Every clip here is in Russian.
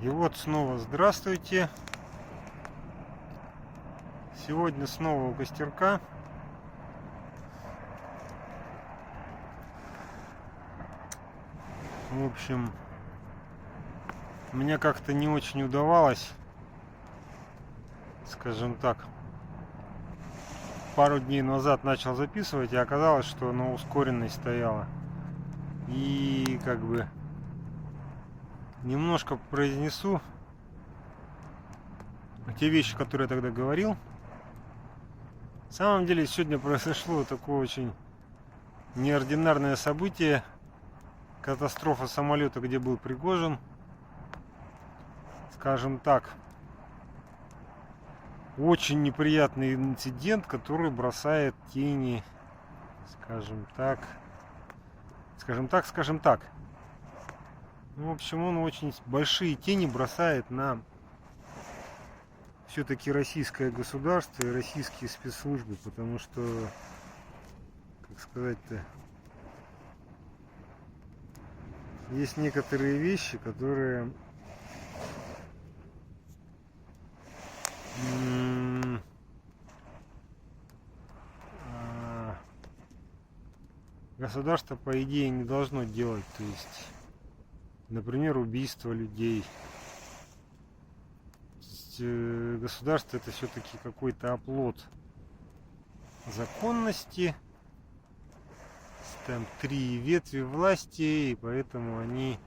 И вот снова здравствуйте. Сегодня снова у костерка. В общем, мне как-то не очень удавалось, скажем так. Пару дней назад начал записывать, и оказалось, что на ускоренной стояла. И как бы немножко произнесу те вещи, которые я тогда говорил. На самом деле сегодня произошло такое очень неординарное событие. Катастрофа самолета, где был Пригожин. Скажем так, очень неприятный инцидент, который бросает тени, скажем так. В общем, он очень большие тени бросает на все-таки российское государство и российские спецслужбы, потому что, как сказать-то, есть некоторые вещи, которые государство, по идее, не должно делать. То есть, например, убийство людей. Государство — это все-таки какой-то оплот законности. Там 3 ветви власти, и поэтому они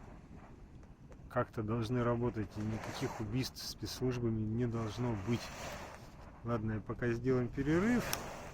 как-то должны работать, и никаких убийств спецслужбами не должно быть. Ладно, я пока сделаем перерыв.